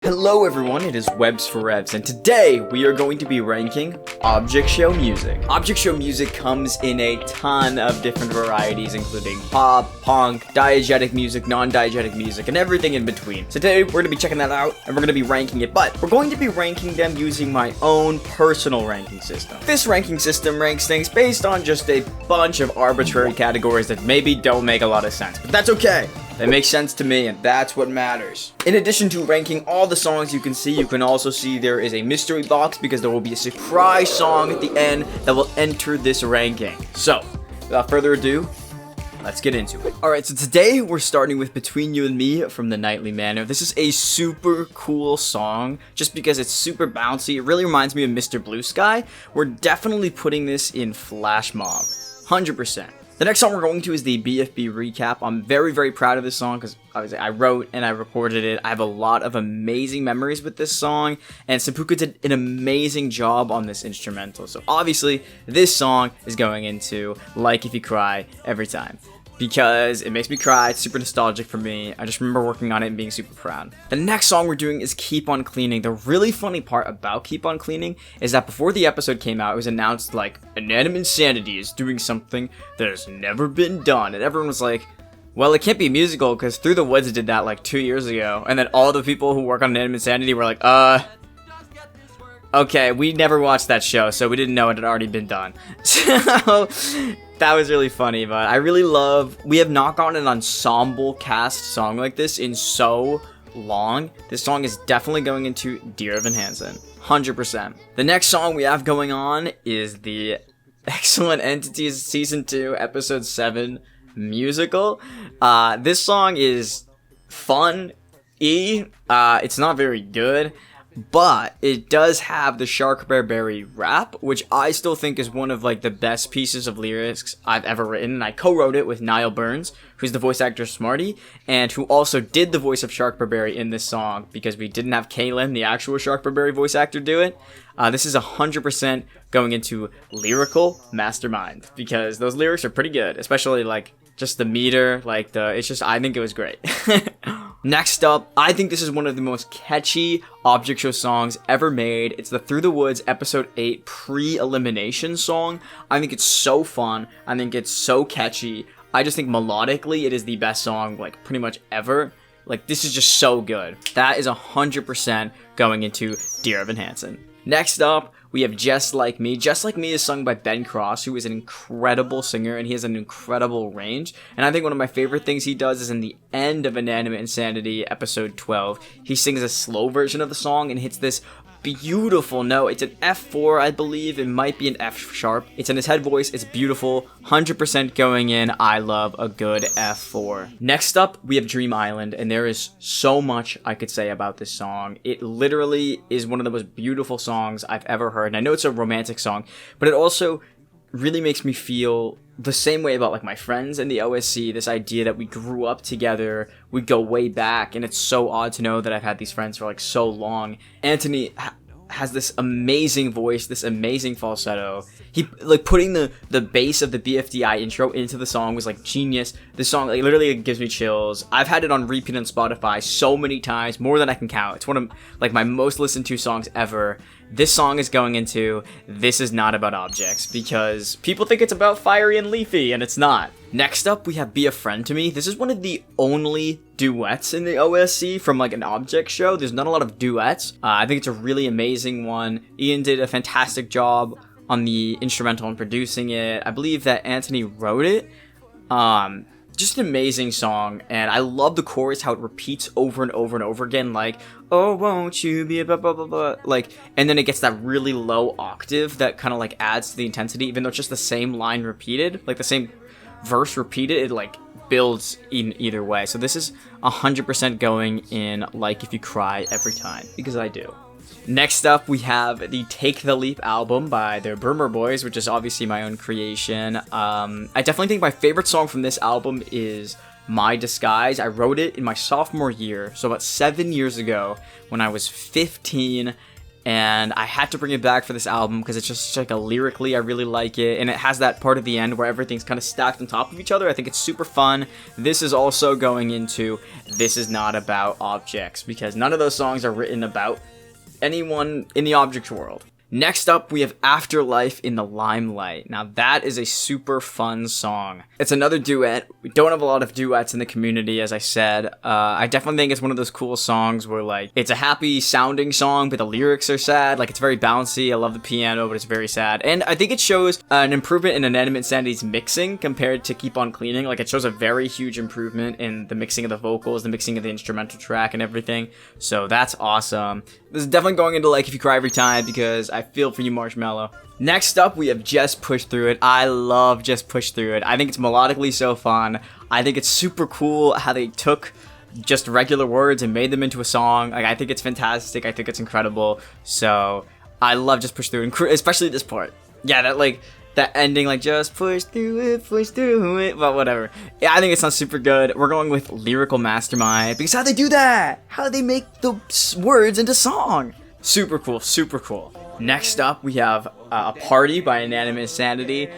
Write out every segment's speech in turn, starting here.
Hello everyone, it is WebzForevz, and today we are going to be ranking Object Show music. Object Show music comes in a ton of different varieties, including pop, punk, diegetic music, non-diegetic music, and everything in between. So today we're going to be checking that out, and we're going to be ranking it, but we're going to be ranking them using my own personal ranking system. This ranking system ranks things based on just a bunch of arbitrary categories that maybe don't make a lot of sense, but that's okay. That makes sense to me, and that's what matters. In addition to ranking all the songs you can also see there is a mystery box because there will be a surprise song at the end that will enter this ranking. So, without further ado, let's get into it. Alright, so today we're starting with Between You and Me from the Nightly Manor. This is a super cool song, just because it's super bouncy. It really reminds me of Mr. Blue Sky. We're definitely putting this in Flash Mob, 100%. The next song we're going to is the BFB recap. I'm very, very proud of this song because I wrote and I recorded it. I have a lot of amazing memories with this song, and Seppuku did an amazing job on this instrumental. So obviously, this song is going into Like If You Cry every time, because it makes me cry. It's super nostalgic for me. I just remember working on it and being super proud. The next song we're doing is Keep On Cleaning. The really funny part about Keep On Cleaning is that before the episode came out, it was announced like Inanimate Insanity is doing something that has never been done. And everyone was like, well, it can't be musical because Through the Woods did that like 2 years ago. And then all the people who work on Inanimate Insanity were like, okay, we never watched that show, so we didn't know it had already been done. So that was really funny, but I really love, we have not gotten an ensemble cast song like this in so long. This song is definitely going into Dear Evan Hansen, 100%. The next song we have going on is the Excellent Entities Season 2, Episode 7 musical. This song is fun-y. It's not very good, but it does have the Shark Bear Berry rap, which I still think is one of like the best pieces of lyrics I've ever written. And I co-wrote it with Niall Burns, who's the voice actor Smarty, and who also did the voice of Shark Bear Berry in this song because we didn't have Kaylin, the actual Shark Bear Berry voice actor, do it. This is 100% going into lyrical mastermind because those lyrics are pretty good, especially like just the meter, like it's just, I think it was great. Next up, I think this is one of the most catchy Object Show songs ever made. It's the Through the Woods Episode 8 pre-elimination song. I think it's so fun. I think it's so catchy. I just think melodically it is the best song like pretty much ever. Like this is just so good. That is 100% going into Dear Evan Hansen. Next up, we have Just Like Me. Just Like Me is sung by Ben Cross, who is an incredible singer, and he has an incredible range. And I think one of my favorite things he does is in the end of Inanimate Insanity, episode 12, he sings a slow version of the song and hits this beautiful note. It's an F4, I believe. It might be an F sharp. It's in his head voice. It's beautiful. 100% going in. I love a good F4. Next up, we have Dream Island, and there is so much I could say about this song. It literally is one of the most beautiful songs I've ever heard. And I know it's a romantic song, but it also really makes me feel the same way about like my friends in the OSC, this idea that we grew up together, we go way back, and it's so odd to know that I've had these friends for like so long. Anthony has this amazing voice, this amazing falsetto. He like putting the bass of the BFDI intro into the song was like genius. This song like literally gives me chills. I've had it on repeat on Spotify so many times, more than I can count. It's one of like my most listened to songs ever. This song is going into This Is Not About Objects because people think it's about Fiery and Leafy, and it's not. Next up, we have Be a Friend to Me. This is one of the only duets in the OSC from like an Object Show. There's not a lot of duets. I think it's a really amazing one. Ian did a fantastic job on the instrumental and producing it. I believe that Anthony wrote it. Just an amazing song, and I love the chorus, how it repeats over and over and over again, like, oh, won't you be a blah, blah, blah, blah, like, and then it gets that really low octave that kind of, like, adds to the intensity, even though it's just the same line repeated, like, the same verse repeated, it, like, builds in either way. So this is 100% going in Like If You Cry every time, because I do. Next up, we have the Take the Leap album by the Burmer Boys, which is obviously my own creation. I definitely think my favorite song from this album is My Disguise. I wrote it in my sophomore year, so about 7 years ago when I was 15, and I had to bring it back for this album because it's just like lyrically, I really like it, and it has that part at the end where everything's kind of stacked on top of each other. I think it's super fun. This is also going into This Is Not About Objects, because none of those songs are written about anyone in the object world. Next up, we have Afterlife in the Limelight. Now, that is a super fun song. It's another duet. We don't have a lot of duets in the community, as I said. I definitely think it's one of those cool songs where, like, it's a happy sounding song, but the lyrics are sad. Like, it's very bouncy. I love the piano, but it's very sad. And I think it shows an improvement in Inanimate Insanity's mixing compared to Keep On Cleaning. Like, it shows a very huge improvement in the mixing of the vocals, the mixing of the instrumental track, and everything. So that's awesome. This is definitely going into, like, If You Cry Every Time, because I feel for you, Marshmallow. Next up, we have Just Push Through It. I love Just Push Through It. I think it's melodically so fun. I think it's super cool how they took just regular words and made them into a song. Like, I think it's fantastic. I think it's incredible. So, I love Just Push Through It, especially this part. Yeah, that ending, like, just push through it, but whatever. Yeah, I think it sounds super good. We're going with Lyrical Mastermind, because how they do that? How do they make the words into song? Super cool, super cool. Next up, we have A Party by Inanimate Insanity.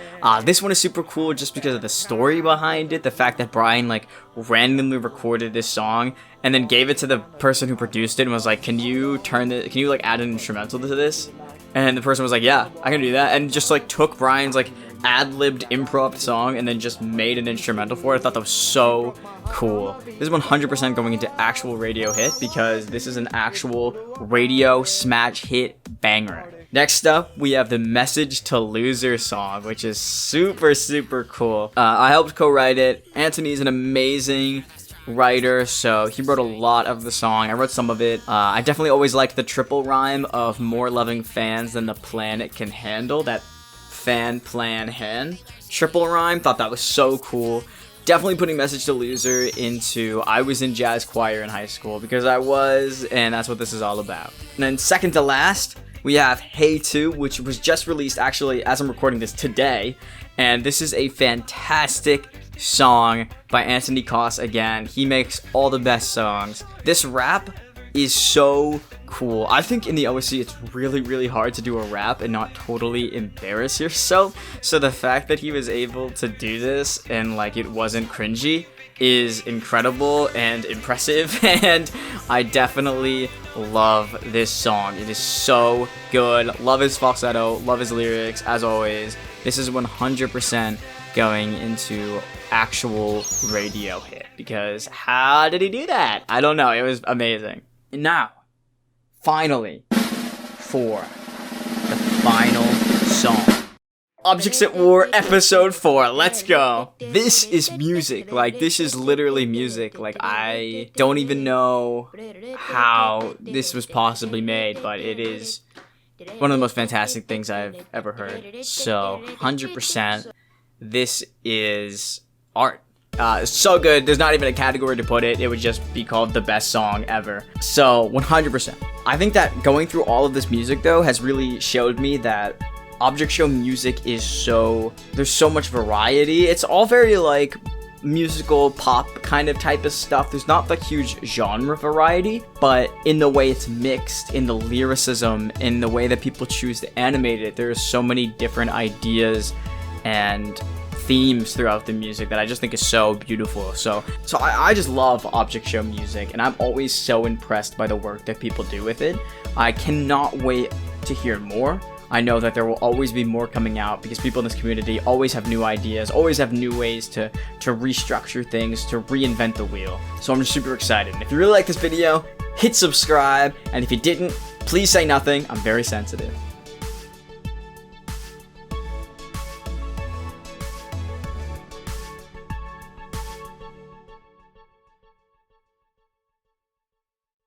This one is super cool just because of the story behind it. The fact that Brian, like, randomly recorded this song and then gave it to the person who produced it and was like, can you like, add an instrumental to this? And the person was like, yeah, I can do that. And just, like, took Brian's, like, ad-libbed improv song and then just made an instrumental for it. I thought that was so cool. This is 100% going into actual radio hit, because this is an actual radio smash hit banger. Next up, we have the Message to Loser song, which is super, super cool. I helped co-write it. Anthony's an amazing writer, so he wrote a lot of the song. I wrote some of it. I definitely always liked the triple rhyme of more loving fans than the planet can handle. That fan, plan, hen triple rhyme. Thought that was so cool. Definitely putting Message to Loser into I was in jazz choir in high school, because I was, and that's what this is all about. And then second to last, we have Hey 2, which was just released, actually, as I'm recording this today. And this is a fantastic song by Anthony Koss again. He makes all the best songs. This rap is so cool. I think in the OSC it's really, really hard to do a rap and not totally embarrass yourself. So the fact that he was able to do this and, like, it wasn't cringy is incredible and impressive, and I definitely love this song. It is so good. Love his falsetto, love his lyrics, as always. This is 100% going into actual radio hit, because how did he do that? I don't know. It was amazing. And now, finally, for the final song. Objects at War episode 4. Let's go. This is music. Like, this is literally music. Like, I don't even know how this was possibly made, but it is one of the most fantastic things I've ever heard. So, 100%, this is art. It's so good. There's not even a category to put it. It would just be called the best song ever. So, 100%. I think that going through all of this music, though, has really showed me that Object Show music is there's so much variety. It's all very, like, musical pop kind of type of stuff. There's not the huge genre variety, but in the way it's mixed, in the lyricism, in the way that people choose to animate it, there's so many different ideas and themes throughout the music that I just think is so beautiful. So I just love Object Show music, and I'm always so impressed by the work that people do with it. I cannot wait to hear more. I know that there will always be more coming out, because people in this community always have new ideas, always have new ways to restructure things, to reinvent the wheel. So I'm just super excited. And if you really like this video, hit subscribe, and if you didn't, please say nothing. I'm very sensitive.